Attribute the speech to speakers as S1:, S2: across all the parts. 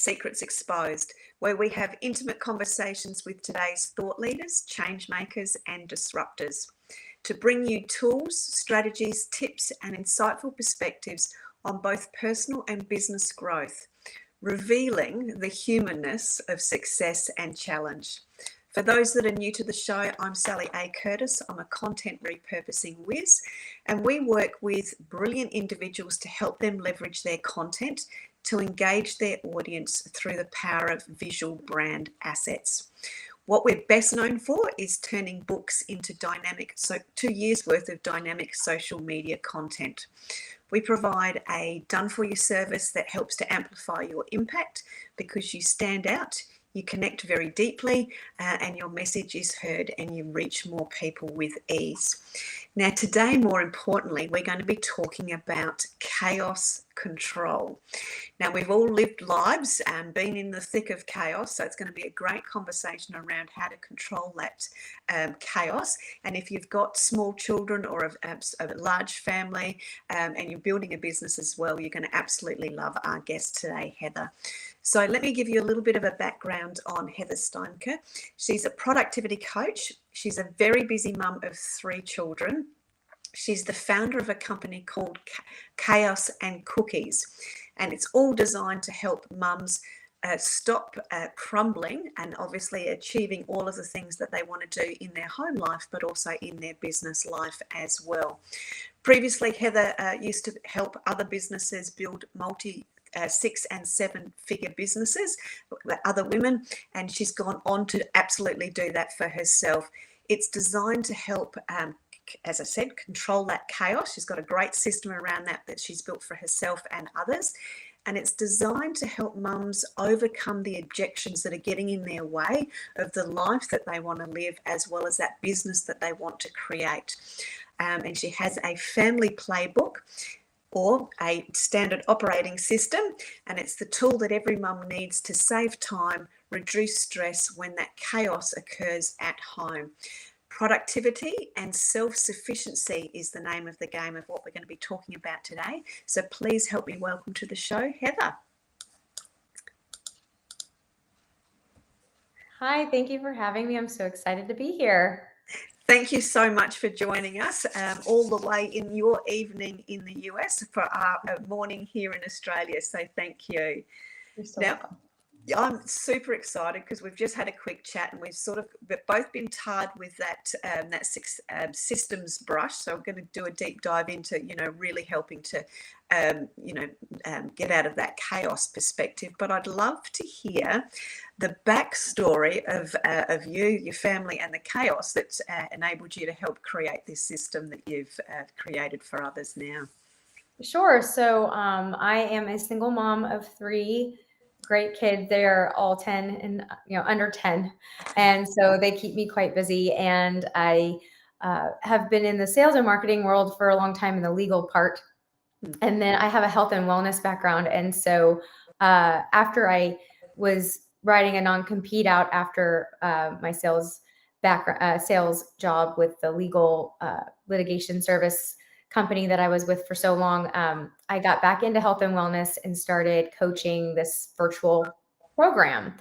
S1: Secrets Exposed, where we have intimate conversations with today's thought leaders, change makers, and disruptors to bring you tools, strategies, tips, and insightful perspectives on both personal and business growth, revealing the humanness of success and challenge. For those that are new to the show, I'm Sally A. Curtis. I'm a content repurposing whiz, and we work with brilliant individuals to help them leverage their content to engage their audience through the power of visual brand assets. What we're best known for is turning books into 2 years worth of dynamic social media content. We provide a done-for-you service that helps to amplify your impact because you stand out, you connect very deeply, and your message is heard and you reach more people with ease. Now, today, more importantly, we're going to be talking about chaos control. Now, we've all lived lives and been in the thick of chaos, so it's going to be a great conversation around how to control that chaos. And if you've got small children or a large family and you're building a business as well, you're going to absolutely love our guest today, Heather. So let me give you a little bit of a background on Heather Steinke. She's a productivity coach. She's a very busy mum of 3 children. She's the founder of a company called Chaos and Cookies, and it's all designed to help mums stop crumbling and obviously achieving all of the things that they want to do in their home life, but also in their business life as well. Previously, Heather used to help other businesses build 6 and 7 figure businesses, other women, and she's gone on to absolutely do that for herself. It's designed to help, as I said, control that chaos. She's got a great system around that she's built for herself and others. And it's designed to help mums overcome the objections that are getting in their way of the life that they want to live, as well as that business that they want to create. And she has a family playbook, or a standard operating system, and it's the tool that every mum needs to save time, reduce stress when that chaos occurs at home. Productivity and self-sufficiency is the name of the game of what we're going to be talking about today. So please help me welcome to the show, Heather.
S2: Hi, thank you for having me. I'm so excited to be here.
S1: Thank you so much for joining us all the way in your evening in the US for our morning here in Australia. So thank you.
S2: You're so welcome.
S1: I'm super excited because we've just had a quick chat and we've sort of both been tarred with that systems brush. So we're going to do a deep dive into, really helping to, get out of that chaos perspective. But I'd love to hear the backstory of you, your family, and the chaos that's enabled you to help create this system that you've created for others now.
S2: Sure. So I am a single mom of 3 great kids. They're all 10 and under 10, and so they keep me quite busy. And I have been in the sales and marketing world for a long time in the legal part, and then I have a health and wellness background. And so after I was writing a non-compete out after my sales job with the legal litigation service company that I was with for so long, I got back into health and wellness and started coaching this virtual program.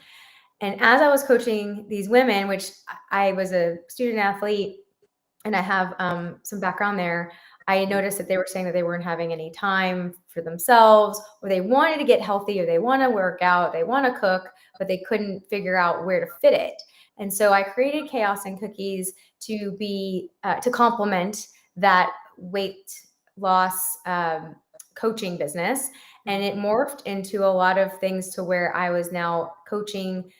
S2: And as I was coaching these women, which I was a student athlete and I have some background there, I noticed that they were saying that they weren't having any time for themselves, or they wanted to get healthy, or they want to work out, they want to cook, but they couldn't figure out where to fit it. And so I created Chaos and Cookies to complement that weight loss coaching business. And it morphed into a lot of things to where I was now coaching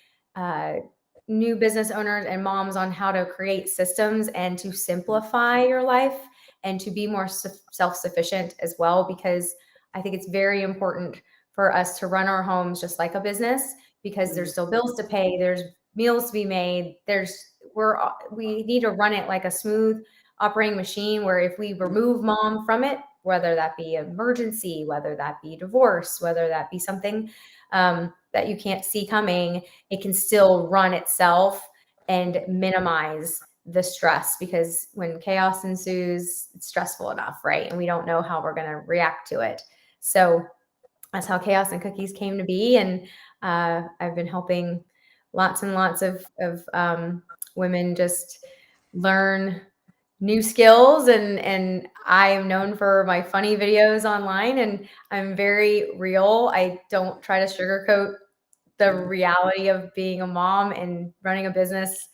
S2: new business owners and moms on how to create systems and to simplify your life and to be more self-sufficient as well, because I think it's very important for us to run our homes just like a business, because there's still bills to pay, there's meals to be made, we need to run it like a smooth operating machine, where if we remove mom from it, whether that be emergency, whether that be divorce, whether that be something that you can't see coming, it can still run itself and minimize the stress, because when chaos ensues, it's stressful enough, right? And we don't know how we're going to react to it. So that's how Chaos and Cookies came to be. And I've been helping lots and lots of women just learn new skills, and I am known for my funny videos online, and I'm very real. I don't try to sugarcoat the reality of being a mom and running a business.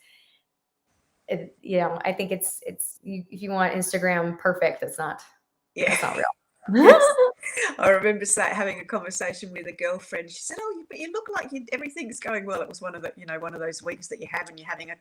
S2: I think it's if you want Instagram perfect, that's not real.
S1: Yes. I remember having a conversation with a girlfriend. She said, "Oh, but you look like everything's going well." It was one of those weeks that you have, and you're having a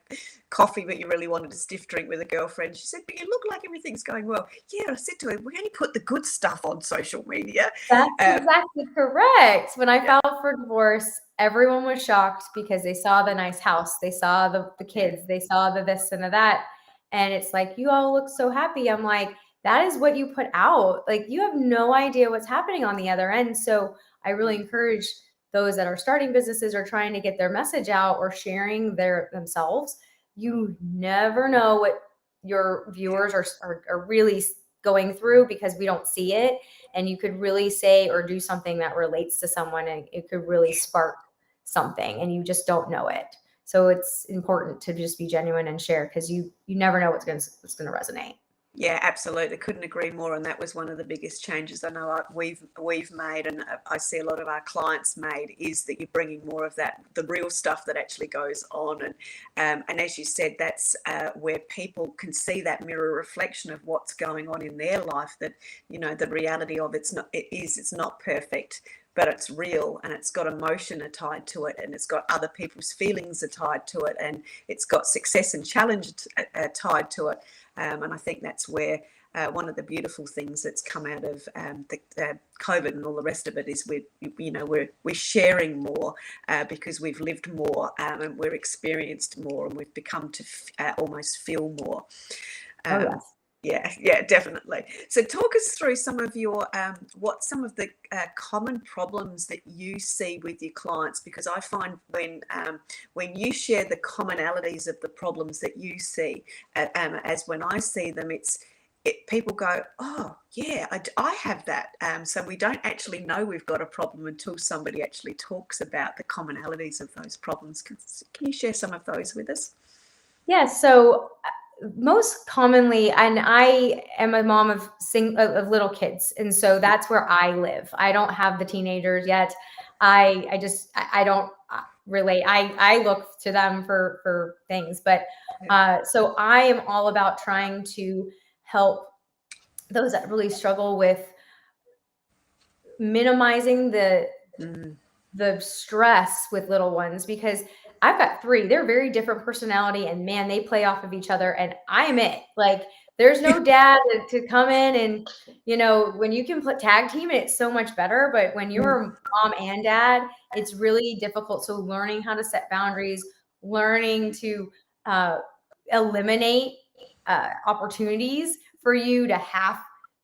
S1: coffee, but you really wanted a stiff drink with a girlfriend. She said, "But you look like everything's going well." Yeah, I said to her, "We only put the good stuff on social media."
S2: That's exactly correct. When I filed for divorce, everyone was shocked because they saw the nice house, they saw the kids, they saw the this and the that, and it's like, you all look so happy. I'm like, that is what you put out. Like, you have no idea what's happening on the other end. So I really encourage those that are starting businesses or trying to get their message out or sharing themselves. You never know what your viewers are really going through, because we don't see it. And you could really say or do something that relates to someone, and it could really spark something, and you just don't know it. So it's important to just be genuine and share, because you never know what's going to resonate.
S1: Yeah, absolutely. Couldn't agree more. And that was one of the biggest changes I know we've made, and I see a lot of our clients made, is that you're bringing more of that, the real stuff that actually goes on. And as you said, that's where people can see that mirror reflection of what's going on in their life. That, the reality of it's not perfect, but it's real, and it's got emotion tied to it, and it's got other people's feelings are tied to it, and it's got success and challenge tied to it. And I think that's where one of the beautiful things that's come out of the COVID and all the rest of it is we're sharing more because we've lived more, and we're experienced more, and we've become to almost feel more. Yeah, definitely. So talk us through some of your some of the common problems that you see with your clients, because I find when you share the commonalities of the problems that you see, as when I see them, people go, "Oh, yeah, I have that." So we don't actually know we've got a problem until somebody actually talks about the commonalities of those problems. Can you share some of those with us?
S2: Yeah. So most commonly, and I am a mom of little kids, and so that's where I live. I don't have the teenagers yet. I don't relate. I look to them for things, but so I am all about trying to help those that really struggle with minimizing the stress with little ones, because I've got 3. They're very different personality, and man, they play off of each other, and I'm it. Like, there's no dad to come in, and when you can put tag team, it's so much better. But when you're mom and dad, it's really difficult. So learning how to set boundaries, learning to eliminate opportunities for you to have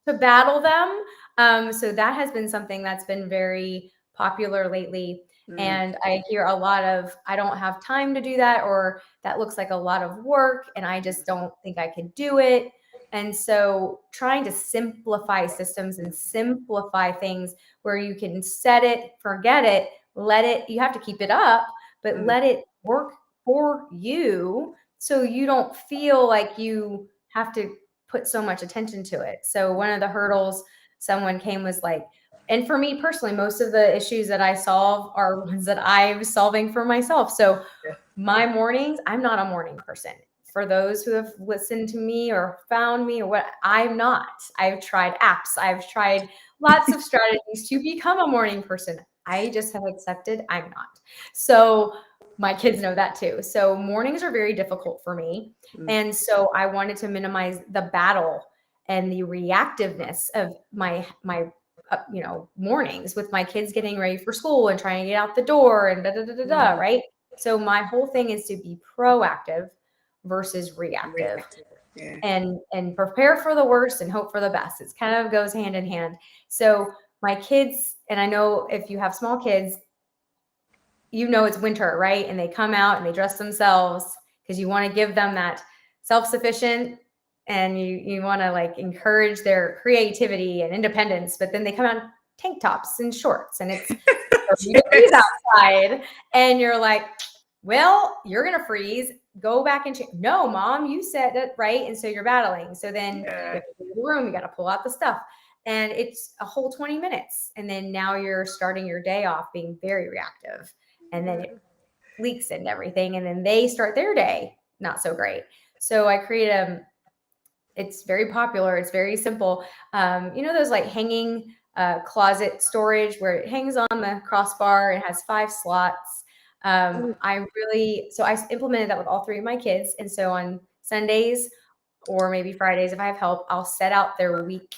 S2: to battle them. So that has been something that's been very popular lately. And I hear a lot of, I don't have time to do that, or that looks like a lot of work and I just don't think I could do it. And so trying to simplify systems and simplify things where you can set it, forget it, let it, you have to keep it up, but let it work for you, so you don't feel like you have to put so much attention to it. So one of the hurdles someone came was like, and for me personally, most of the issues that I solve are ones that I'm solving for myself. So my mornings, I'm not a morning person. For those who have listened to me or found me or what, I'm not. I've tried apps. I've tried lots of strategies to become a morning person. I just have accepted I'm not. So my kids know that too. So mornings are very difficult for me. And so I wanted to minimize the battle and the reactiveness of my mornings with my kids getting ready for school and trying to get out the door and right? So my whole thing is to be proactive versus reactive.
S1: Yeah.
S2: And prepare for the worst and hope for the best. It kind of goes hand in hand. So my kids, and I know if you have small kids, it's winter, right? And they come out and they dress themselves because you want to give them that self-sufficient, and you want to like encourage their creativity and independence, but then they come out in tank tops and shorts, and it's you freeze outside, and you're like, well, you're going to freeze. Go back and change. No, mom, you said that right. And so you're battling. So then you have to go to the room, you got to pull out the stuff. And it's a whole 20 minutes. And then now you're starting your day off being very reactive. And then it leaks into everything. And then they start their day not so great. So I create it's very popular. It's very simple. Those like hanging closet storage where it hangs on the crossbar and has 5 slots. I implemented that with all 3 of my kids. And so on Sundays or maybe Fridays, if I have help, I'll set out their week,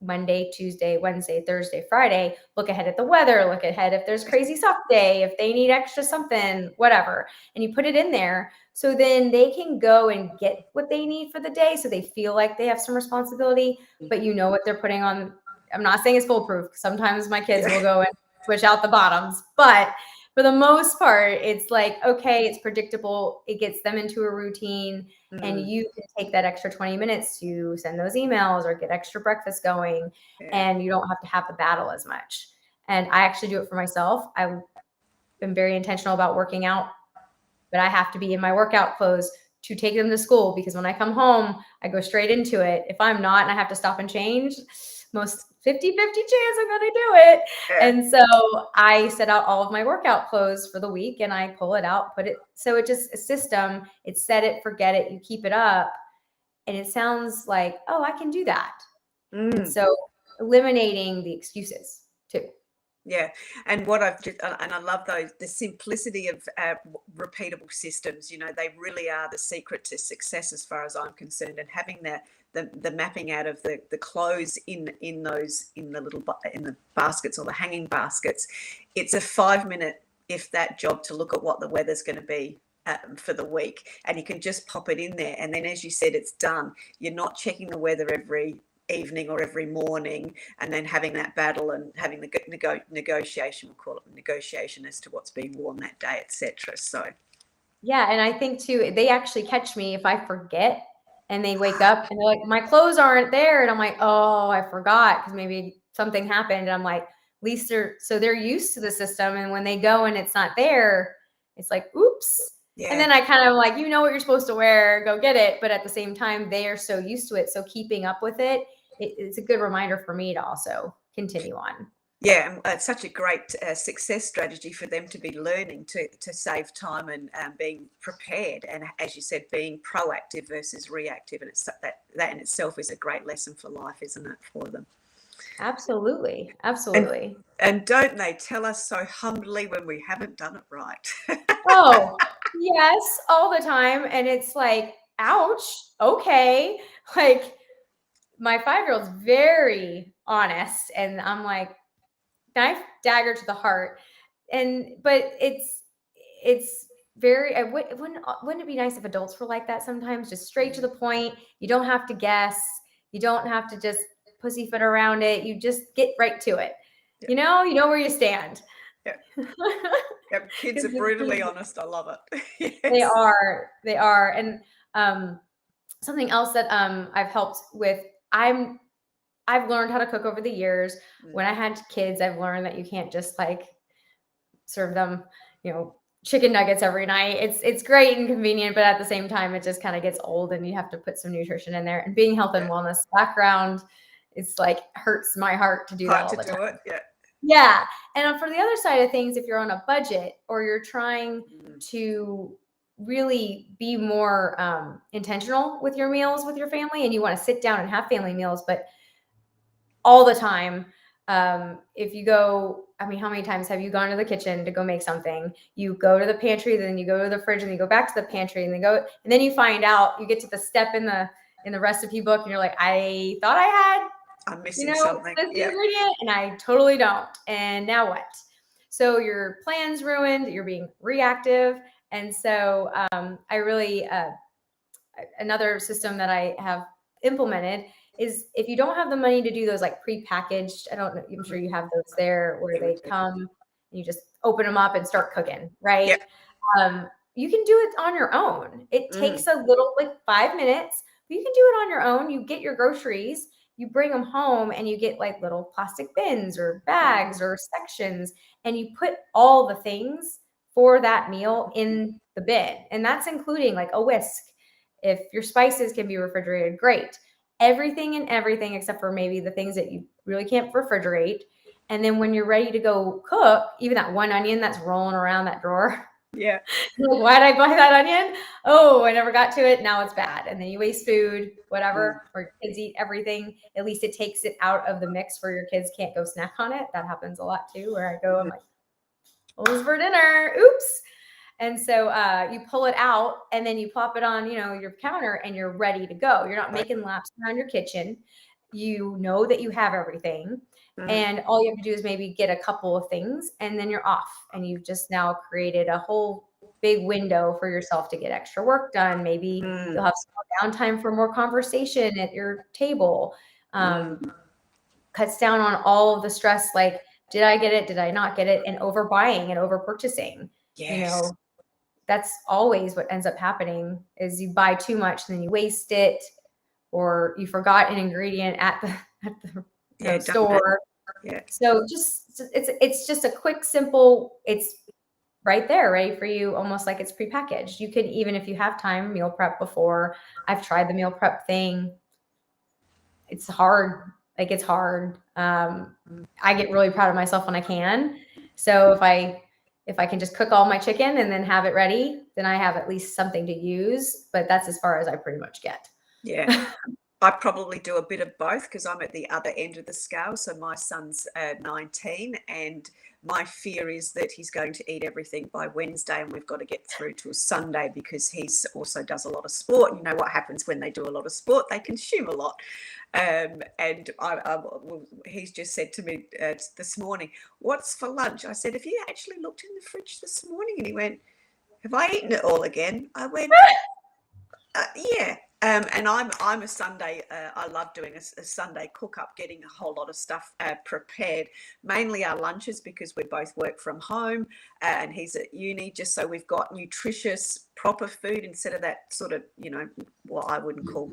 S2: Monday, Tuesday, Wednesday, Thursday, Friday, look ahead at the weather, look ahead if there's crazy sock day, if they need extra something, whatever. And you put it in there. So then they can go and get what they need for the day. So they feel like they have some responsibility, but you know what they're putting on. I'm not saying it's foolproof. Sometimes my kids will go and switch out the bottoms, but for the most part, it's like, okay, it's predictable. It gets them into a routine, and you can take that extra 20 minutes to send those emails or get extra breakfast going, and you don't have to have the battle as much. And I actually do it for myself. I've been very intentional about working out, but I have to be in my workout clothes to take them to school, because when I come home, I go straight into it. If I'm not and I have to stop and change, most 50-50 chance I'm going to do it. And so I set out all of my workout clothes for the week, and I pull it out, put it. So it just a system. It's set it, forget it. You keep it up. And it sounds like, oh, I can do that. And so eliminating the excuses too.
S1: Yeah. And what and I love the simplicity of repeatable systems. They really are the secret to success as far as I'm concerned. And having the mapping out of the clothes in the baskets or the hanging baskets, it's a 5-minute, if that, job to look at what the weather's going to be for the week, and you can just pop it in there, and then, as you said, it's done. You're not checking the weather every evening or every morning, and then having that battle and having the negotiation, we'll call it negotiation, as to what's being worn that day, etc. So
S2: yeah, and I think too, they actually catch me if I forget, and they wake up and they're like, my clothes aren't there, and I'm like, oh, I forgot, because maybe something happened. And I'm like, at least they're used to the system, and when they go and it's not there, it's like, oops. And then I kind of like, you know what you're supposed to wear, go get it. But at the same time, they are so used to it. So keeping up with it's a good reminder for me to also continue on.
S1: Yeah, and it's such a great success strategy for them to be learning to save time and being prepared. And as you said, being proactive versus reactive. And it's that in itself is a great lesson for life, isn't it, for them?
S2: Absolutely. Absolutely.
S1: And don't they tell us so humbly when we haven't done it right?
S2: Oh, yes, all the time. And it's like, ouch, okay. Like, my 5-year-old's very honest, and I'm like, knife, dagger to the heart. But it's very, wouldn't it be nice if adults were like that sometimes? Just straight to the point. You don't have to guess. You don't have to just pussyfoot around it. You just get right to it. You know where you stand.
S1: Yep, kids are brutally honest. I love it.
S2: Yes. They are. And something else that I've helped with, I've learned how to cook over the years. When I had kids, I've learned that you can't just like serve them, chicken nuggets every night. It's great and convenient, but at the same time, it just kind of gets old, and you have to put some nutrition in there. And being health and wellness background, it's like hurts my heart to do that all the time. Yeah. And for the other side of things, if you're on a budget or you're trying to really be more intentional with your meals with your family, and you want to sit down and have family meals, but all the time, if you go, how many times have you gone to the kitchen to go make something? You go to the pantry, then you go to the fridge, and you go back to the pantry, and then you find out, you get to the step in the recipe book, and you're like, I thought I'm missing something, this ingredient, and I totally don't. And now what? So your plan's ruined. You're being reactive. And so I really, another system that I have implemented is, if you don't have the money to do those like pre-packaged, I'm sure you have those there where they come and you just open them up and start cooking, right? Yep. You can do it on your own. It takes a little, like 5 minutes, but you can do it on your own. You get your groceries, you bring them home and you get like little plastic bins or bags or sections, and you put all the things for that meal in the bin. And that's including like a whisk. If your spices can be refrigerated, great. Everything and everything except for maybe the things that you really can't refrigerate. And then when you're ready to go cook, even that one onion that's rolling around that drawer,
S1: Yeah.
S2: like, why did I buy that onion? Oh, I never got to it. Now it's bad. And then you waste food, whatever, or your kids eat everything. At least it takes it out of the mix where your kids can't go snack on it. That happens a lot too, where I go, I'm like, what was for dinner? Oops. And so you pull it out and then you plop it on, your counter and you're ready to go. You're not making laps around your kitchen. You know that you have everything. And all you have to do is maybe get a couple of things and then you're off. And you've just now created a whole big window for yourself to get extra work done. Maybe you'll have some downtime for more conversation at your table. Cuts down on all of the stress, like, did I get it? Did I not get it? And overbuying and over purchasing.
S1: Yes.
S2: That's always what ends up happening is you buy too much and then you waste it, or you forgot an ingredient at the store.
S1: Yeah.
S2: So it's just a quick, simple, it's right there, ready for you, almost like it's prepackaged. You can, even if you have time, meal prep before. I've tried the meal prep thing. It's hard. Like, it's hard. I get really proud of myself when I can. So if I can just cook all my chicken and then have it ready, then I have at least something to use. But that's as far as I pretty much get.
S1: Yeah. I probably do a bit of both because I'm at the other end of the scale. So my son's 19 and my fear is that he's going to eat everything by Wednesday and we've got to get through to Sunday because he also does a lot of sport. You know what happens when they do a lot of sport? They consume a lot. And he's just said to me this morning, what's for lunch? I said, have you actually looked in the fridge this morning? And he went, have I eaten it all again? I went, yeah. And I'm a Sunday. I love doing a Sunday cook up, getting a whole lot of stuff prepared. Mainly our lunches because we both work from home, and he's at uni. Just so we've got nutritious, proper food instead of that sort of, what I wouldn't call,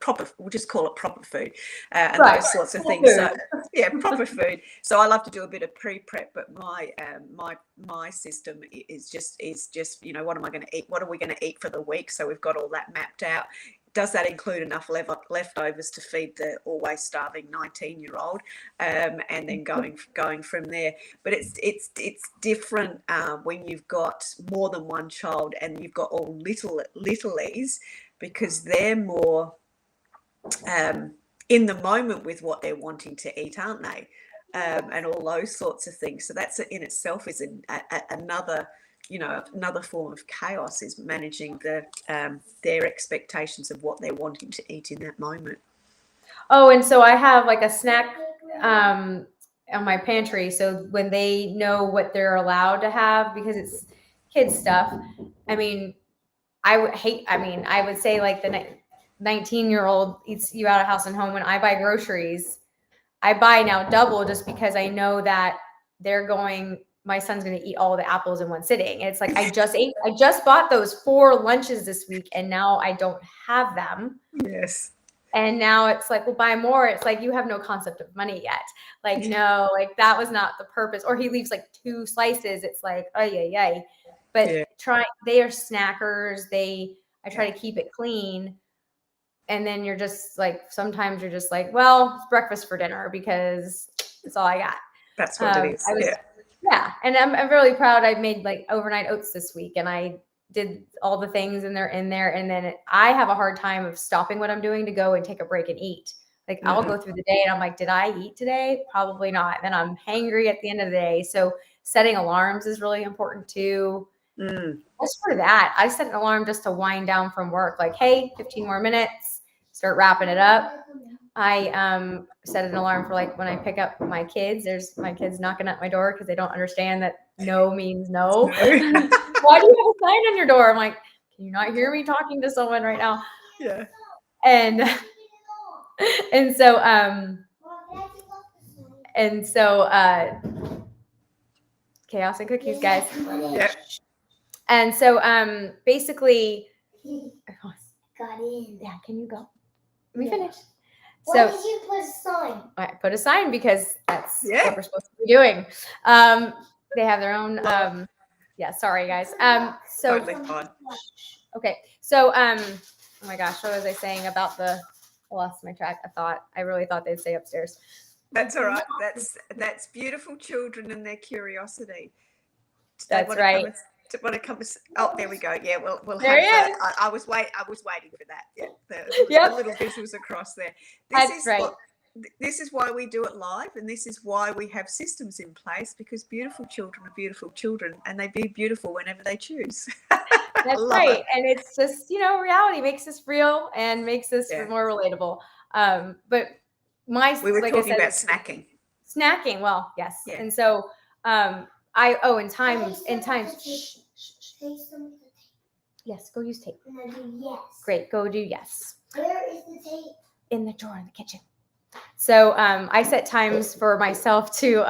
S1: proper. We'll just call it proper food, and right. Those sorts of things. So, yeah, proper food. So I love to do a bit of pre-prep, but my system is just what am I going to eat? What are we going to eat for the week? So we've got all that mapped out. Does that include enough leftovers to feed the always starving 19-year-old, and then going from there? But it's different when you've got more than one child and you've got all littlies, because they're more in the moment with what they're wanting to eat, aren't they? And all those sorts of things. So that's in itself is another form of chaos, is managing their expectations of what they're wanting to eat in that moment.
S2: Oh, and so I have like a snack on my pantry. So when they know what they're allowed to have, because it's kids stuff. I mean, I would say like the 19-year-old eats you out of house and home. When I buy groceries, I buy now double just because I know that my son's going to eat all the apples in one sitting. And it's like, I just bought those 4 lunches this week and now I don't have them.
S1: Yes.
S2: And now it's like, well, buy more. It's like, you have no concept of money yet. Like, no, like that was not the purpose. Or he leaves like 2 slices. It's like, oh yeah. But they are snackers. I try to keep it clean. And then you're just like, sometimes you're just like, well, it's breakfast for dinner because that's all I got.
S1: That's what it is.
S2: Yeah. And I'm really proud. I made like overnight oats this week and I did all the things and they're in there. And then I have a hard time of stopping what I'm doing to go and take a break and eat. Like I'll go through the day and I'm like, did I eat today? Probably not. Then I'm hangry at the end of the day. So setting alarms is really important too. Just for that, I set an alarm just to wind down from work. Like, hey, 15 more minutes, start wrapping it up. I set an alarm for like when I pick up my kids. There's my kids knocking at my door because they don't understand that no means no. Why do you have a sign on your door? I'm like, can you not hear me talking to someone right now?
S1: Yeah.
S2: And so chaos and cookies, guys.
S1: Yeah.
S2: And so basically
S3: got in.
S2: Yeah, can you go? Let me finish. So
S3: why did you put a sign?
S2: I put a sign because that's
S1: Yeah.
S2: what we're supposed to be doing. They have their own. Yeah, sorry guys. So
S1: Totally fine.
S2: okay. So oh my gosh, what was I saying about the? I lost my track. I really thought they'd stay upstairs.
S1: That's all right. That's beautiful children and their curiosity.
S2: That's right.
S1: When it comes, oh, there we go. Yeah, we'll
S2: There
S1: have
S2: he
S1: that. I was waiting for that. Yeah,
S2: Yep.
S1: the little visuals across there.
S2: That's right.
S1: This is why we do it live, and this is why we have systems in place, because beautiful children are beautiful children, and they be beautiful whenever they choose.
S2: That's right. And it's just, reality makes us real and makes us
S1: Yeah.
S2: more relatable. But
S1: We were
S2: like
S1: talking
S2: I said,
S1: about snacking.
S2: Snacking. Well, yes.
S1: Yeah.
S2: And so in times.
S3: Say something.
S2: Yes, go use tape.
S3: And I do yes.
S2: Great. Go do yes.
S3: Where is the tape?
S2: In the drawer in the kitchen. So I set times for myself to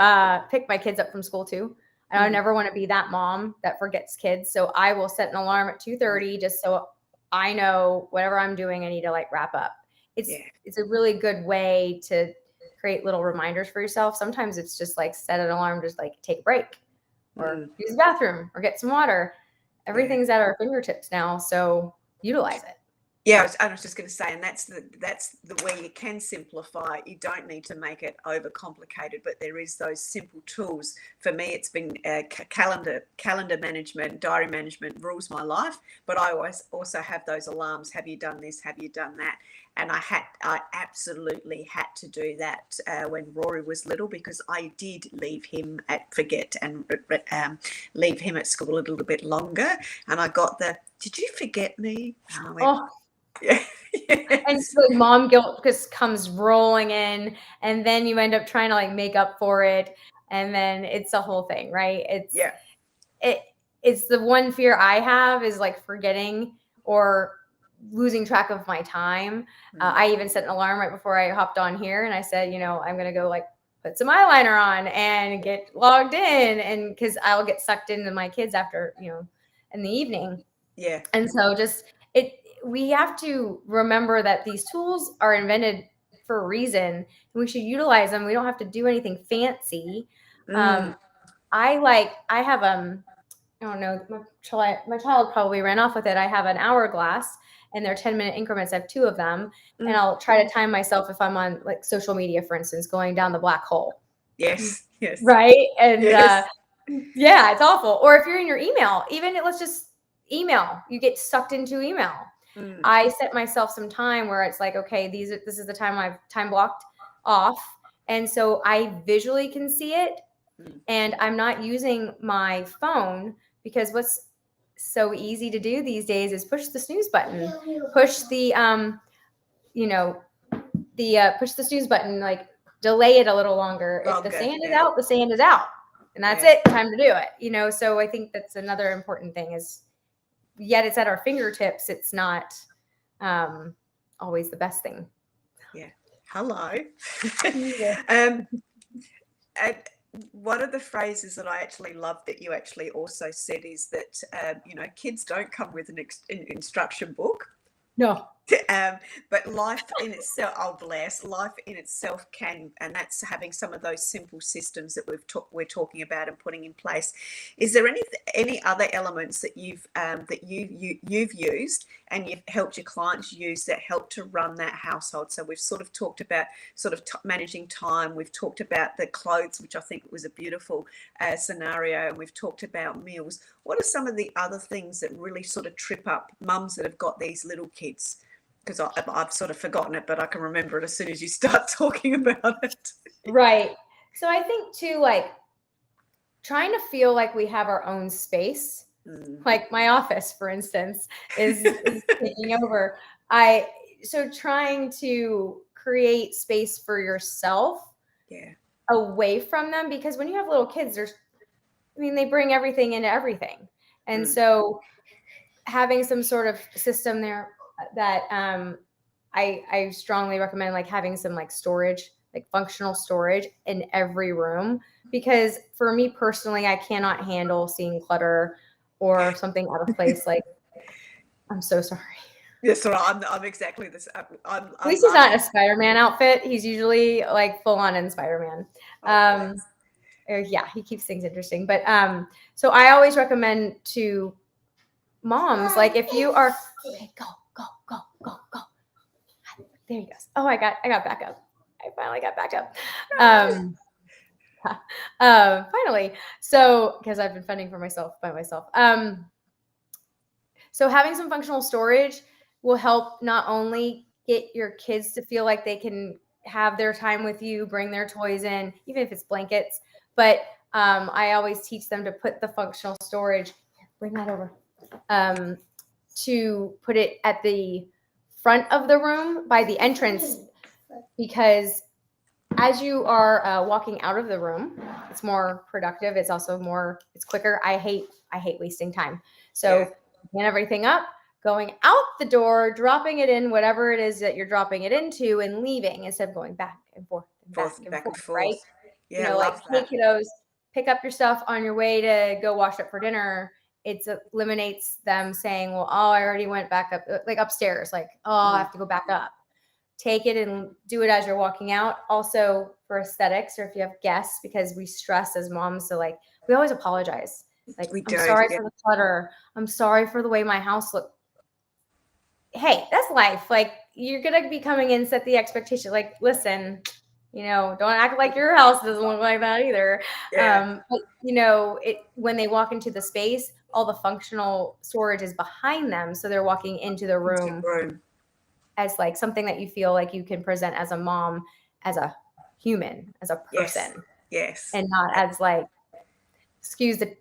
S2: pick my kids up from school too. And I never want to be that mom that forgets kids. So I will set an alarm at 2:30 just so I know whatever I'm doing, I need to wrap up. It's a really good way to create little reminders for yourself. Sometimes it's just set an alarm, just take a break or use the bathroom or get some water. Everything's at our fingertips now. So utilize it.
S1: Yeah, I was just going to say, and that's the way you can simplify. You don't need to make it overcomplicated, but there is those simple tools. For me, it's been calendar management, diary management rules my life. But I always also have those alarms. Have you done this? Have you done that? And I absolutely had to do that when Rory was little, because I did leave him leave him at school a little bit longer, and I got did you forget me? And I went, yeah.
S2: And so mom guilt just comes rolling in, and then you end up trying to make up for it, and then it's a whole thing, right? It's the one fear I have is forgetting or losing track of my time. I even set an alarm right before I hopped on here, and I said, I'm gonna go put some eyeliner on and get logged in, and because I'll get sucked into my kids after in the evening.
S1: Yeah.
S2: And so we have to remember that these tools are invented for a reason, and we should utilize them. We don't have to do anything fancy. I have I don't know, my child probably ran off with it. I have an hourglass, and they're 10-minute increments. I have 2 of them, and I'll try to time myself if I'm on social media, for instance, going down the black hole.
S1: Yes.
S2: Right. And
S1: yes.
S2: Yeah, it's awful. Or if you're in your email, let's just email, you get sucked into email. I set myself some time where it's okay, this is the time I've time blocked off. And so I visually can see it, and I'm not using my phone, because what's so easy to do these days is push the snooze button, push the push the snooze button, delay it a little longer. If the sand is out, the sand is out, and that's it. Time to do it. So I think that's another important thing is, yet it's at our fingertips. It's not always the best thing.
S1: Yeah. Hello. And one of the phrases that I actually love that you actually also said is that, kids don't come with an instruction book.
S2: No.
S1: But life in itself, life in itself can, and that's having some of those simple systems that we're talking about and putting in place. Is there any other elements that you've used and you've helped your clients use that help to run that household? So we've sort of talked about managing time. We've talked about the clothes, which I think was a beautiful scenario, and we've talked about meals. What are some of the other things that really sort of trip up mums that have got these little kids? Because I've sort of forgotten it, but I can remember it as soon as you start talking about it.
S2: Right. So I think too, trying to feel like we have our own space, like my office, for instance, is taking over. So trying to create space for yourself away from them, because when you have little kids, they bring everything into everything. And so having some sort of system there that I strongly recommend, having some storage, functional storage in every room, because for me personally, I cannot handle seeing clutter or something out of place. I'm so sorry.
S1: Yes, right. I'm exactly this.
S2: At least he's not in a Spider-Man outfit. He's usually like full on in Spider-Man.
S1: bless.
S2: Yeah, he keeps things interesting. But so I always recommend to moms, like if you are okay, go. There he goes. Oh, I got back up. I finally got back up. Finally. So because I've been fending for myself by myself. So having some functional storage will help not only get your kids to feel like they can have their time with you, bring their toys in, even if it's blankets, but I always teach them to put the functional storage, bring that over, to put it at the front of the room by the entrance, because as you are walking out of the room, it's more productive. It's also it's quicker. I hate wasting time. So get everything up, going out the door, dropping it in, whatever it is that you're dropping it into, and leaving instead of going back and forth and back and forth, right?
S1: Yeah,
S2: like, hey, kiddos, pick up your stuff on your way to go wash up for dinner. It eliminates them saying, well, oh, I already went back up, like upstairs, like, oh, I have to go back up. Take it and do it as you're walking out. Also for aesthetics, or if you have guests, because we stress as moms. So like, we always apologize. Like, I'm sorry for the clutter. I'm sorry for the way my house looked. Hey, that's life. Like, you're going to be coming in, set the expectation. Like, listen, don't act like your house doesn't look like that either. But when they walk into the space, all the functional storage is behind them. So they're walking into the room as like something that you feel like you can present as a mom, as a human, as a person.
S1: Yes.
S2: And not as like, excuse the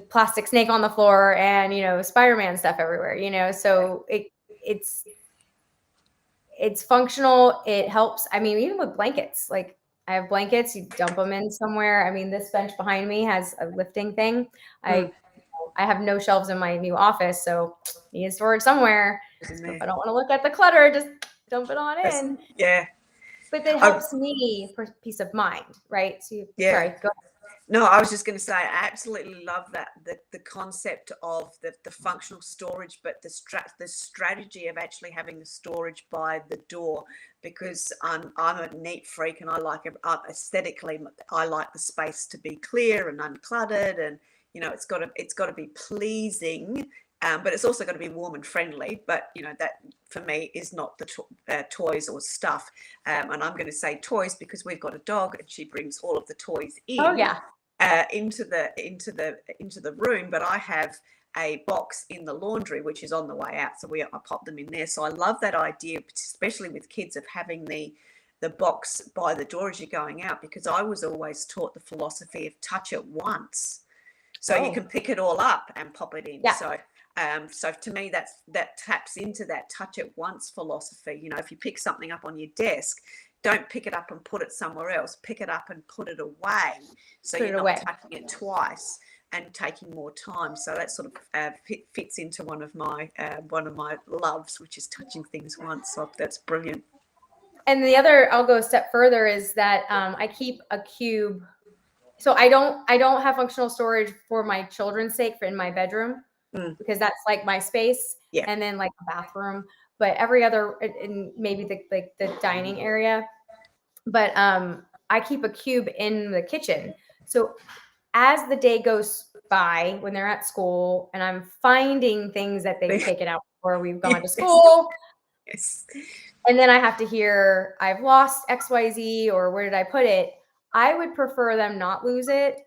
S2: plastic snake on the floor and, Spider-Man stuff everywhere, so it's functional. It helps. I mean, even with blankets, like I have blankets, you dump them in somewhere. I mean, this bench behind me has a lifting thing. I have no shelves in my new office, so need storage somewhere. So if I don't want to look at the clutter, just dump it on in.
S1: Yeah.
S2: But that helps me for peace of mind, right? So sorry, go ahead.
S1: No, I was just going to say, I absolutely love that the concept of the functional storage, but the strategy of actually having the storage by the door, because I'm a neat freak and I like aesthetically, I like the space to be clear and uncluttered, and it's got to be pleasing. But it's also got to be warm and friendly. But that for me is not the toys or stuff. And I'm going to say toys because we've got a dog and she brings all of the toys in.
S2: Oh yeah.
S1: Into the room. But I have a box in the laundry which is on the way out, so I pop them in there. So I love that idea, especially with kids, of having the box by the door as you're going out, because I was always taught the philosophy of touch it once, so you can pick it all up and pop it in. So to me, that taps into that touch it once philosophy. If you pick something up on your desk, don't pick it up and put it somewhere else. Pick it up and put it away, so you're not touching it twice and taking more time. So that sort of fits into one of my loves, which is touching things once. So that's brilliant.
S2: And the other, I'll go a step further, is that I keep a cube. So I don't have functional storage for my children's sake in my bedroom, because that's like my space, and then like a bathroom. But every other, in maybe the dining area. But I keep a cube in the kitchen. So as the day goes by, when they're at school and I'm finding things that they've taken out before we've gone to school, and then I have to hear I've lost XYZ or where did I put it, I would prefer them not lose it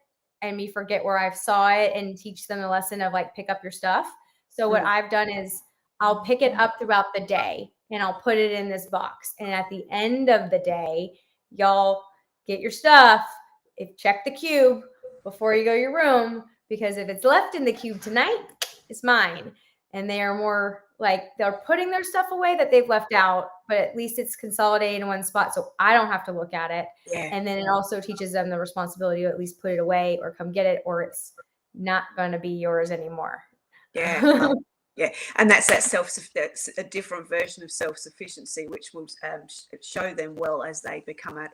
S2: and me forget where I saw it, and teach them the lesson of like, pick up your stuff. So what I've done is I'll pick it up throughout the day and I'll put it in this box. And at the end of the day, y'all get your stuff. Check the cube before you go to your room, because if it's left in the cube tonight, it's mine. And they are more like, they're putting their stuff away that they've left out, but at least it's consolidated in one spot, so I don't have to look at it. And then it also teaches them the responsibility to at least put it away or come get it, or it's not going to be yours anymore.
S1: Yeah, and that's a different version of self-sufficiency, which will show them well as they become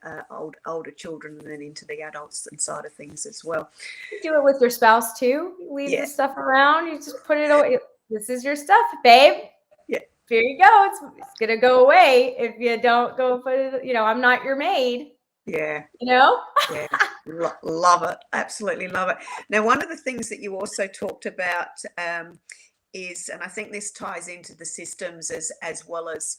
S1: older children, and then into the adults side of things as well.
S2: You do it with your spouse too. You leave the stuff around. You just put it away. This is your stuff, babe. here you go. It's going to go away if you don't go put it, I'm not your maid,
S1: Yeah.
S2: Yeah.
S1: Love it. Absolutely love it. Now, one of the things that you also talked about is, and I think this ties into the systems as well as,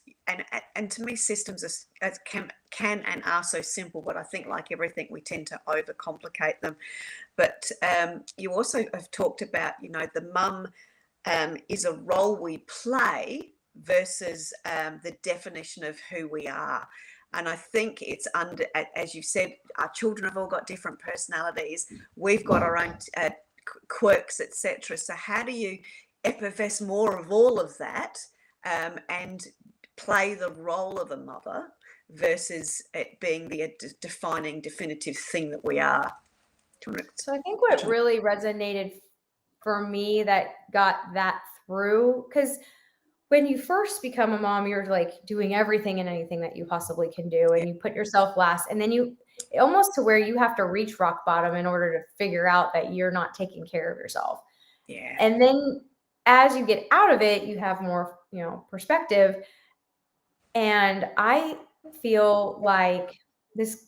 S1: and to me, systems as can and are so simple, but I think like everything, we tend to overcomplicate them. But you also have talked about, the mum is a role we play versus the definition of who we are. And I think it's as you said, our children have all got different personalities. We've got our own quirks, etc. So how do you effervesce more of all of that and play the role of a mother versus it being the defining, definitive thing that we are?
S2: So I think what really resonated for me that got that through, because when you first become a mom, you're like doing everything and anything that you possibly can do, and you put yourself last, and then you almost to where you have to reach rock bottom in order to figure out that you're not taking care of yourself.
S1: Yeah.
S2: And then as you get out of it, you have more, perspective. And I feel like this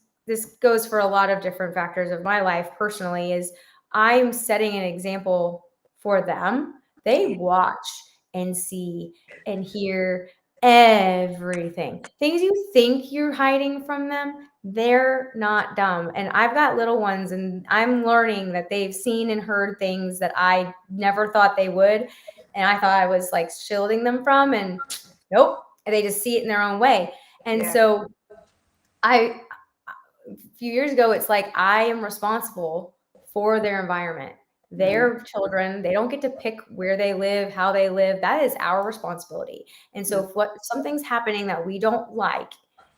S2: goes for a lot of different factors of my life personally, is I'm setting an example for them. They watch and see and hear everything. Things you think you're hiding from them, they're not dumb. And I've got little ones, and I'm learning that they've seen and heard things that I never thought they would. And I thought I was like shielding them from, and nope. They just see it in their own way. And so a few years ago, it's like I am responsible for their environment. Their children, they don't get to pick where they live, how they live. That is our responsibility. And so if something's happening that we don't like,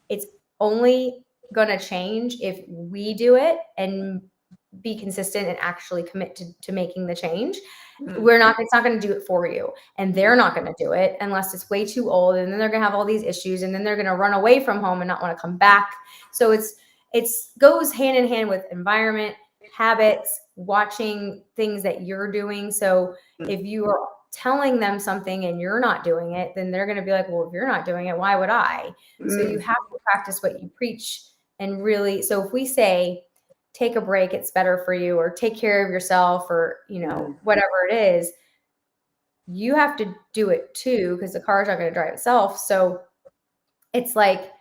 S2: it's only going to change if we do it and be consistent and actually commit to making the change. It's not going to do it for you, and they're not going to do it unless it's way too old, and then they're going to have all these issues, and then they're going to run away from home and not want to come back. So it's goes hand in hand with environment, habits, watching things that you're doing. So if you are telling them something and you're not doing it, then they're going to be like, well, if you're not doing it, why would I? So you have to practice what you preach. And really, so if we say, take a break, it's better for you, or take care of yourself, or, whatever it is, you have to do it too, because the car's not going to drive itself. So it's like,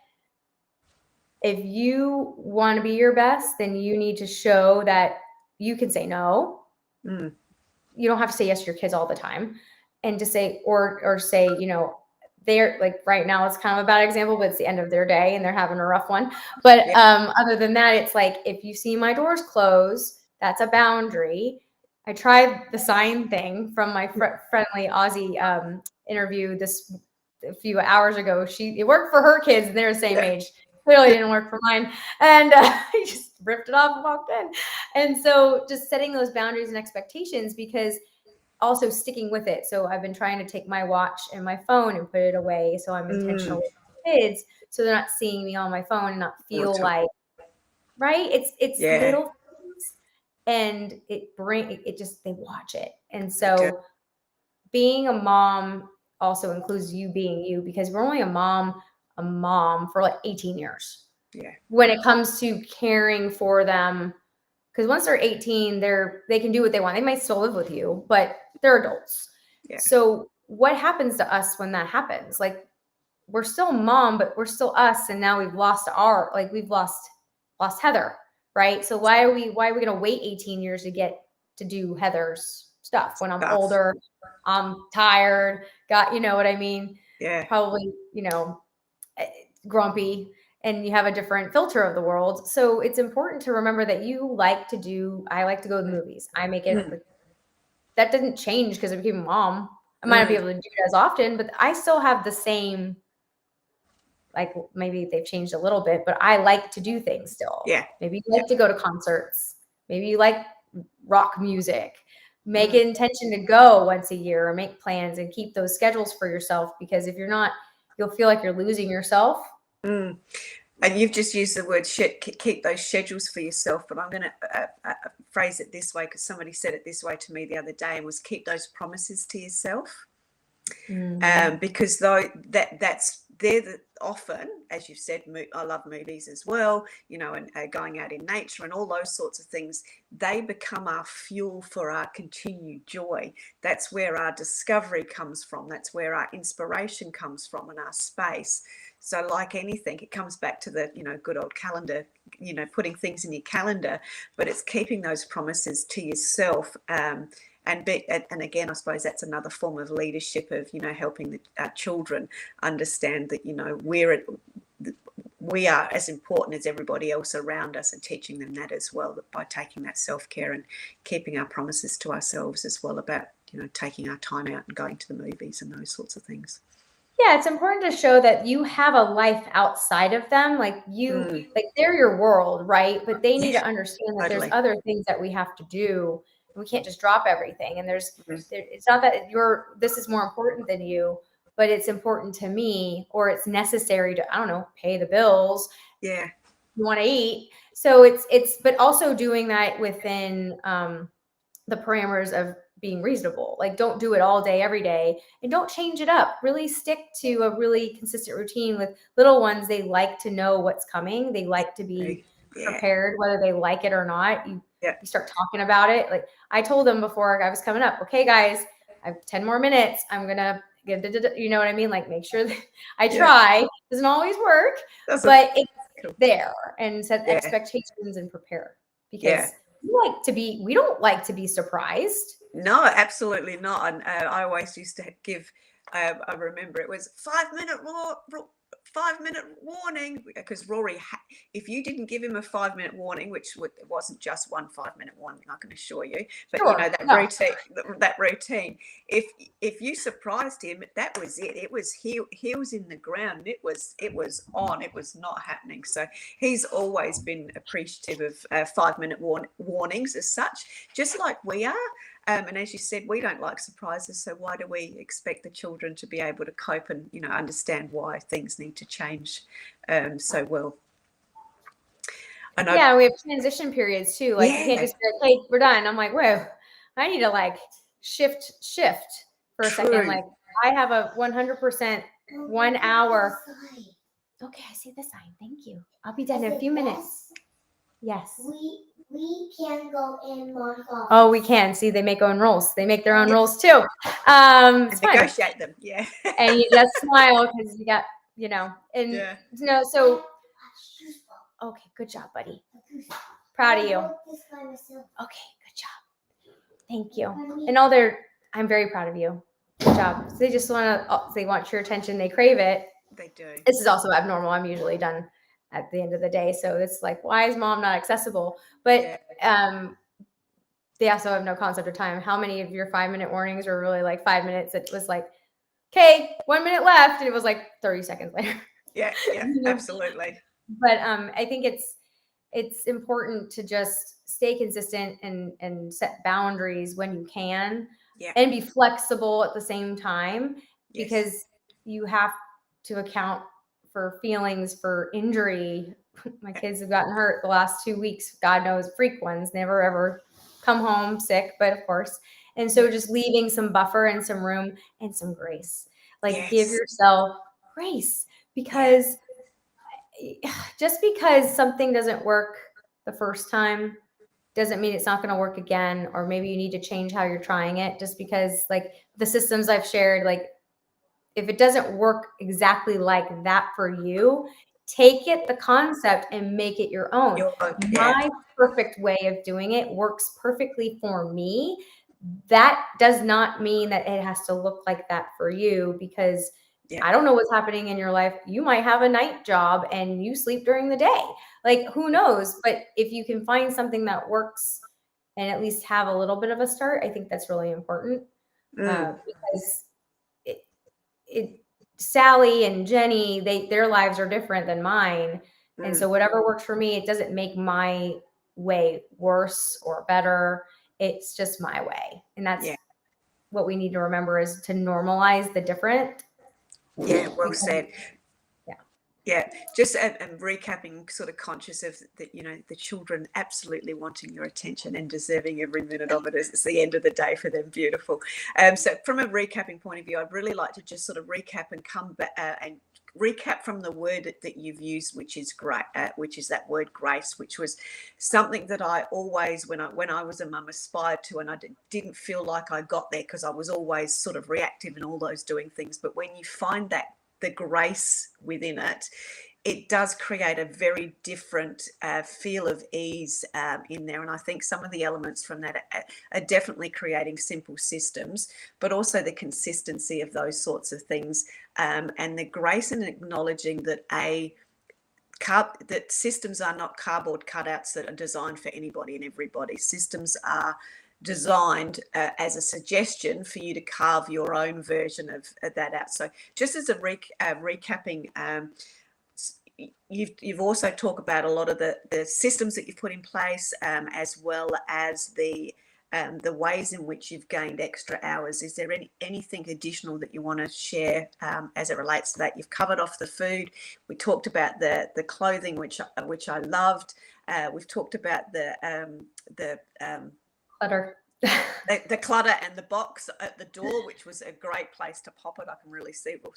S2: if you want to be your best, then you need to show that you can say no. You don't have to say yes to your kids all the time, and to say, or say, they're like, right now it's kind of a bad example, but it's the end of their day and they're having a rough one. But other than that, it's like, if you see my doors close, that's a boundary. I tried the sign thing from my friendly Aussie interview a few hours ago. It worked for her kids, and they're the same age. Clearly didn't work for mine. And I just ripped it off and walked in. And so just setting those boundaries and expectations, because also sticking with it. So I've been trying to take my watch and my phone and put it away. So I'm intentional with my kids, so they're not seeing me on my phone and not feel like, right? It's little things, and they watch it. And so being a mom also includes you being you, because we're only a mom for like 18 years. When it comes to caring for them, because once they're 18, they can do what they want. They might still live with you, but they're adults. So what happens to us when that happens? Like, we're still mom, but we're still us. And now we've lost we've lost Heather, right? So why are we going to wait 18 years to get to do Heather's stuff when I'm older, I'm tired, you know what I mean? Probably, grumpy, and you have a different filter of the world. So it's important to remember that I like to go to the movies. I make it, that didn't change because I became a mom. I might not be able to do it as often, but I still have the same, like, maybe they've changed a little bit, but I like to do things still. Maybe you like to go to concerts. Maybe you like rock music. Make an intention to go once a year, or make plans and keep those schedules for yourself, because if you're not, you'll feel like you're losing yourself.
S1: And you've just used the word keep those schedules for yourself, but I'm going to phrase it this way, because somebody said it this way to me the other day, and was keep those promises to yourself. Because though they're often, as you've said, I love movies as well, you know, and going out in nature and all those sorts of things. They become our fuel for our continued joy. That's where our discovery comes from. That's where our inspiration comes from, and our space. So like anything, it comes back to the, you know, good old calendar, you know, putting things in your calendar, but it's keeping those promises to yourself. And again, I suppose that's another form of leadership of, you know, helping our children understand that, you know, we are as important as everybody else around us, and teaching them that as well, that by taking that self-care and keeping our promises to ourselves as well about, you know, taking our time out and going to the movies and those sorts of things.
S2: Yeah, it's important to show that you have a life outside of them. Like like they're your world, right? But they need to understand that
S1: Totally.
S2: there's other things that we have to do. We can't just drop everything. And it's not that this is more important than you, but it's important to me, or it's necessary to, I don't know, pay the bills.
S1: Yeah.
S2: You want to eat. So but also doing that within the parameters of being reasonable. Like, don't do it all day, every day, and don't change it up. Really stick to a really consistent routine. With little ones, they like to know what's coming. They like to be prepared, whether they like it or not. You start talking about it. Like I told them before I was coming up, okay, guys, I have 10 more minutes. I'm going to get, you know what I mean? Like, make sure that I try. Doesn't always work, but it's there, and set expectations and prepare, because we don't like to be surprised.
S1: No, absolutely not. And I always used to give, I remember it was 5-minute 5-minute warning, because Rory, if you didn't give him a 5-minute warning, which it wasn't just one 5-minute warning, I can assure you, but you know, that routine, if you surprised him, that was it. It was heels in the ground. It was on. It was not happening. So he's always been appreciative of 5-minute warnings as such, just like we are. And as you said, we don't like surprises, so why do we expect the children to be able to cope and, you know, understand why things need to change so well?
S2: And we have transition periods too. Like you can't just be like, hey, we're done. I'm like, whoa, I need to like shift for a second. Like I have a 100% 1 hour. Okay, I see the sign. Thank you. I'll be done in a few minutes. Yes.
S3: We can go in more.
S2: Oh, we can. See, they make own rules. They make their own rules too. It's
S1: negotiate them. Yeah.
S2: And you just smile because you got, you know, and you know, so okay, good job, buddy. Proud of you. Okay, good job. Thank you. And I'm very proud of you. Good job. So they want your attention. They crave it.
S1: They do.
S2: This is also abnormal. I'm usually done at the end of the day. So it's like, why is mom not accessible? But they also have no concept of time. How many of your 5-minute warnings are really like 5 minutes? It was like, okay, 1 minute left. And it was like 30 seconds later.
S1: Yeah, absolutely.
S2: But I think it's important to just stay consistent and set boundaries when you can, and be flexible at the same time, because you have to account for feelings, for injury. My kids have gotten hurt the last 2 weeks. God knows, freak ones, never ever come home sick, but of course. And so just leaving some buffer and some room and some grace. Like give yourself grace, because just because something doesn't work the first time doesn't mean it's not going to work again. Or maybe you need to change how you're trying it, just because like the systems I've shared, like if it doesn't work exactly like that for you, take the concept and make it your own. My perfect way of doing it works perfectly for me. That does not mean that it has to look like that for you, because I don't know what's happening in your life. You might have a night job and you sleep during the day. Like, who knows? But if you can find something that works and at least have a little bit of a start, I think that's really important. Because Sally and Jenny, their lives are different than mine. And so whatever works for me, it doesn't make my way worse or better. It's just my way. And that's what we need to remember, is to normalize the different.
S1: Yeah, well said. Yeah, just and recapping, sort of conscious of that, the children absolutely wanting your attention and deserving every minute of it as it's the end of the day for them. Beautiful. So from a recapping point of view, I'd really like to just sort of recap and come back and recap from the word that you've used, which is great, which is that word grace, which was something that I always, when I was a mum, aspired to, and I didn't feel like I got there because I was always sort of reactive and all those doing things. But when you find that the grace within it, it does create a very different feel of ease in there. And I think some of the elements from that are definitely creating simple systems, but also the consistency of those sorts of things, and the grace in acknowledging that that systems are not cardboard cutouts that are designed for anybody and everybody. Systems are designed as a suggestion for you to carve your own version of that out. So just as a recapping, you've also talked about a lot of the systems that you've put in place, as well as the ways in which you've gained extra hours. Is there anything additional that you want to share as it relates to that? You've covered off the food. We talked about the clothing, which I loved. We've talked about the
S2: Clutter.
S1: the clutter and the box at the door, which was a great place to pop it. I can really see well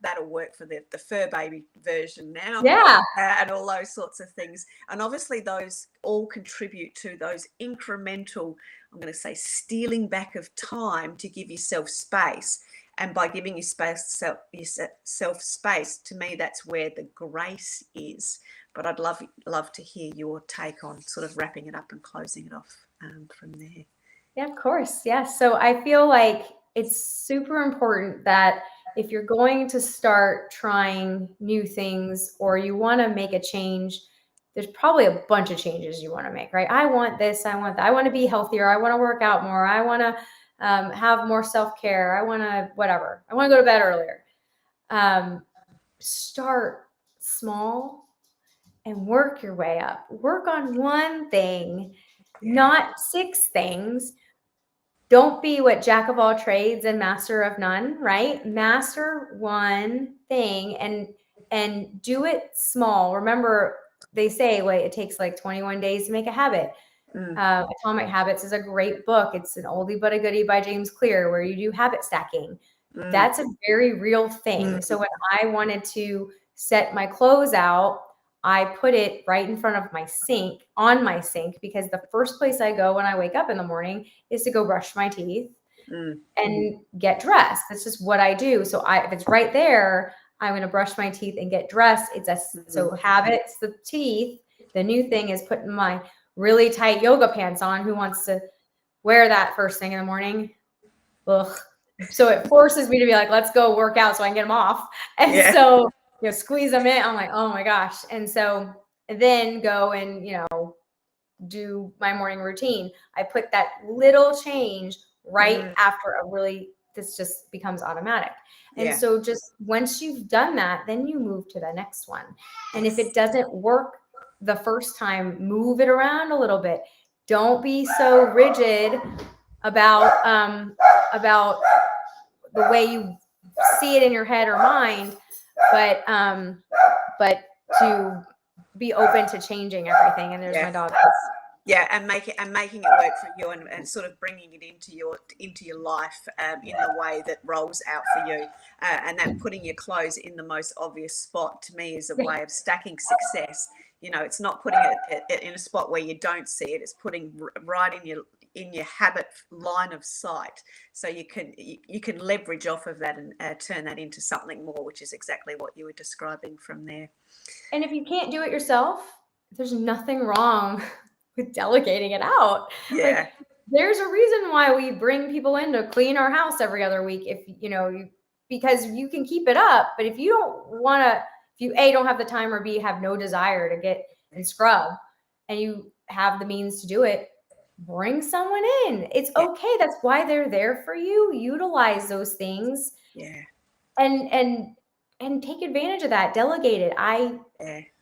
S1: that'll work for the fur baby version now.
S2: Yeah.
S1: And all those sorts of things. And obviously those all contribute to those incremental, I'm going to say, stealing back of time to give yourself space. And by giving yourself space, to me, that's where the grace is. But I'd love to hear your take on sort of wrapping it up and closing it off from there.
S2: Yeah, of course. Yeah. So I feel like it's super important that if you're going to start trying new things or you want to make a change, there's probably a bunch of changes you want to make, right? I want this, I want that, I want to be healthier, I want to work out more, I want to have more self-care, I want to whatever, I want to go to bed earlier. Start small and work your way up. Work on one thing, not 6 things. Don't be what jack of all trades and master of none, right? Master one thing and do it small. Remember, they say it takes like 21 days to make a habit. Atomic Habits is a great book. It's an oldie but a goodie by James Clear, where you do habit stacking. That's a very real thing. So when I wanted to set my clothes out, I put it right in front of my sink, on my sink, because the first place I go when I wake up in the morning is to go brush my teeth and get dressed. That's just what I do. So if it's right there, I'm going to brush my teeth and get dressed. So habits, the teeth. The new thing is putting my really tight yoga pants on. Who wants to wear that first thing in the morning? Ugh. So it forces me to be like, let's go work out so I can get them off. And so squeeze them in. I'm like, oh my gosh. And so then go and, do my morning routine. I put that little change right after this just becomes automatic. And so just once you've done that, then you move to the next one. And if it doesn't work the first time, move it around a little bit. Don't be so rigid about the way you see it in your head or mind, but to be open to changing everything. And there's my dog.
S1: Yeah, and making it work for you, and sort of bringing it into your life in the way that rolls out for you, and that putting your clothes in the most obvious spot, to me, is a way of stacking success. It's not putting it in a spot where you don't see it. It's putting right in your habit line of sight, so you can leverage off of that and turn that into something more, which is exactly what you were describing from there.
S2: And if you can't do it yourself, there's nothing wrong with delegating it out.
S1: Yeah.
S2: There's a reason why we bring people in to clean our house every other week. Because you can keep it up, but if you don't want to, if you A, don't have the time, or B, have no desire to get and scrub, and you have the means to do it, bring someone in. It's okay. That's why they're there for you. Utilize those things.
S1: Yeah.
S2: And take advantage of that. Delegate it.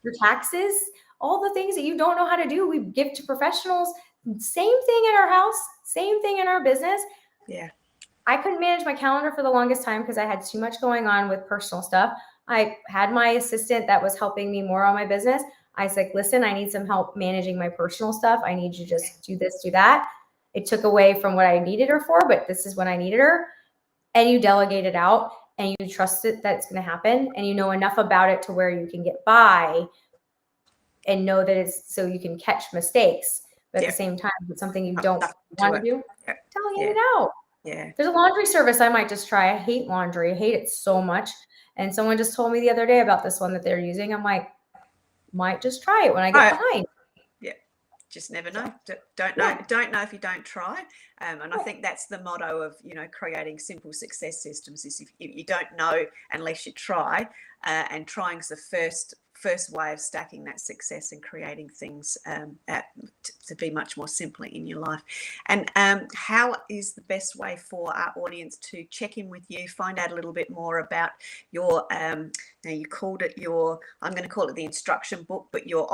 S2: Your taxes, all the things that you don't know how to do, we give to professionals. Same thing in our house, same thing in our business.
S1: Yeah.
S2: I couldn't manage my calendar for the longest time because I had too much going on with personal stuff. I had my assistant that was helping me more on my business. I was like, listen, I need some help managing my personal stuff. I need you to just do this, do that. It took away from what I needed her for, but this is when I needed her. And you delegate it out and you trust it that it's going to happen, and you know enough about it to where you can get by and know that it's so you can catch mistakes. But at
S1: Yeah.
S2: the same time, if it's something you
S1: Not
S2: don't
S1: stuck into
S2: want to
S1: it.
S2: do,
S1: Yeah.
S2: delegate it out.
S1: Yeah.
S2: There's a laundry service I might just try. I hate laundry. I hate it so much. And someone just told me the other day about this one that they're using. I'm like, might just try it when I get behind.
S1: Just never know. Don't know. Don't know if you don't try. And I think that's the motto of, creating simple success systems is if you don't know unless you try, and trying is the first way of stacking that success and creating things to be much more simpler in your life. And how is the best way for our audience to check in with you, find out a little bit more about your, now you called it I'm going to call it the instruction book, but your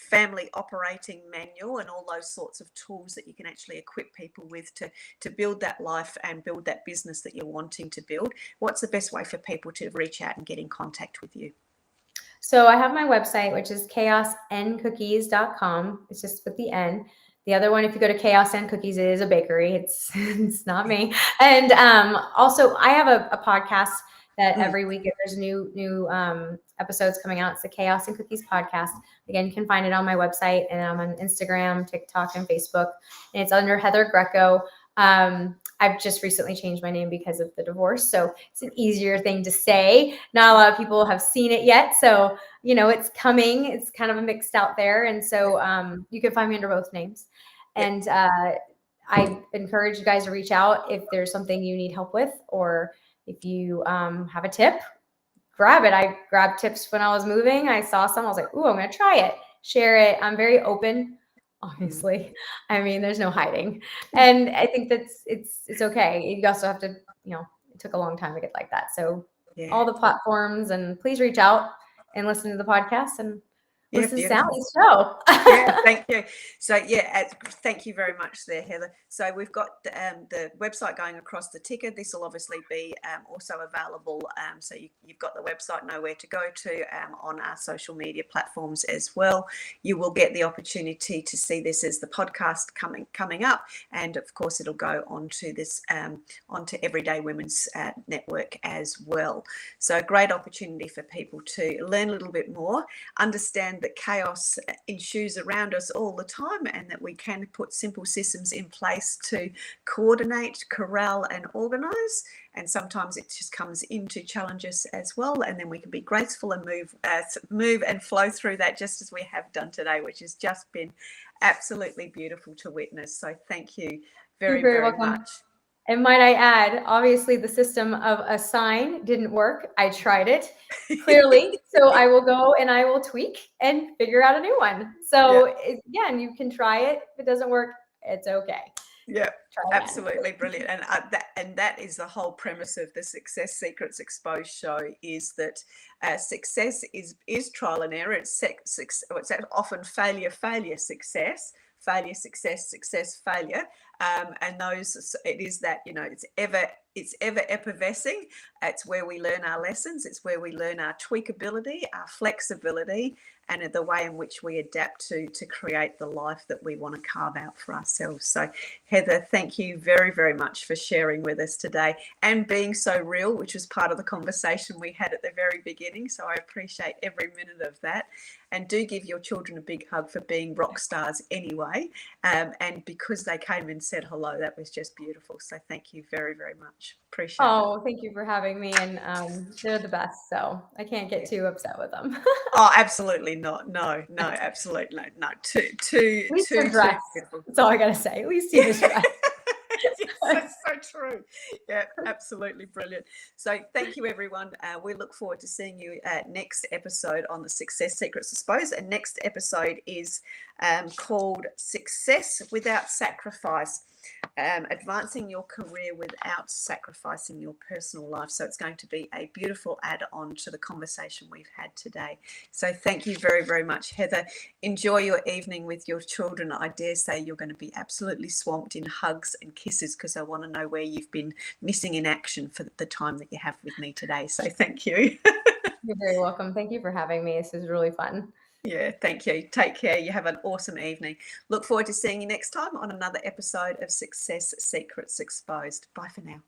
S1: family operating manual and all those sorts of tools that you can actually equip people with to build that life and build that business that you're wanting to build. What's the best way for people to reach out and get in contact with you?
S2: So I have my website, which is chaosncookies.com. It's just with the N. The other one, if you go to Chaos and Cookies, it is a bakery. It's not me. And also, I have a podcast that every week there's new episodes coming out. It's the Chaos and Cookies podcast. Again, you can find it on my website, and I'm on Instagram, TikTok, and Facebook. And it's under Heather Greco. I've just recently changed my name because of the divorce. So it's an easier thing to say. Not a lot of people have seen it yet. So, it's coming. It's kind of mixed out there. And so you can find me under both names. And I encourage you guys to reach out if there's something you need help with, or if you have a tip, grab it. I grabbed tips when I was moving. I saw some. I was like, ooh, I'm going to try it. Share it. I'm very open. Obviously, I mean, there's no hiding, and I think that's it's okay. You also have to, it took a long time to get like that. So all the platforms, and please reach out and listen to the podcast and listen to Sally's show.
S1: Thank you. So thank you very much there, Heather. So we've got the website going across the ticker. This will obviously be also available. So you've got the website, know where to go to on our social media platforms as well. You will get the opportunity to see this as the podcast coming up, and of course it'll go onto this onto Everyday Women's Network as well. So a great opportunity for people to learn a little bit more, understand that chaos ensues around us all the time, and that we can put simple systems in place to coordinate, corral, and organize. And sometimes it just comes into challenges as well, and then we can be graceful and move and flow through that, just as we have done today, which has just been absolutely beautiful to witness. So thank you very, very much.
S2: And might I add, obviously the system of a sign didn't work. I tried it clearly. So I will go and I will tweak and figure out a new one. So again, you can try it. If it doesn't work, it's okay.
S1: Yeah, absolutely brilliant. And that is the whole premise of the Success Secrets Exposed show, is that success is trial and error. It's often failure, success, failure, success, failure. And those, it is that, it's ever effervescing. It's where we learn our lessons. It's where we learn our tweakability, our flexibility, and the way in which we adapt to create the life that we want to carve out for ourselves. So Heather, thank you very, very much for sharing with us today and being so real, which was part of the conversation we had at the very beginning. So I appreciate every minute of that. And do give your children a big hug for being rock stars anyway. And because they came and said hello, that was just beautiful. So thank you very, very much. Appreciate it.
S2: Thank you for having me. And they're the best. So I can't get too upset with them.
S1: Oh, absolutely not. No, absolutely no. Too
S2: beautiful. That's all I got to say. At least he was dressed.
S1: That's so true. Yeah, absolutely brilliant. So thank you, everyone. We look forward to seeing you next episode on the Success Secrets, I suppose. And next episode is called Success Without Sacrifice. Advancing your career without sacrificing your personal life. So it's going to be a beautiful add-on to the conversation we've had today. So thank you very, very much, Heather. Enjoy your evening with your children. I dare say you're going to be absolutely swamped in hugs and kisses, because I want to know where you've been missing in action for the time that you have with me today. So thank you.
S2: You're very welcome. Thank you for having me. This is really fun.
S1: Yeah, thank you. Take care. You have an awesome evening. Look forward to seeing you next time on another episode of Success Secrets Exposed. Bye for now.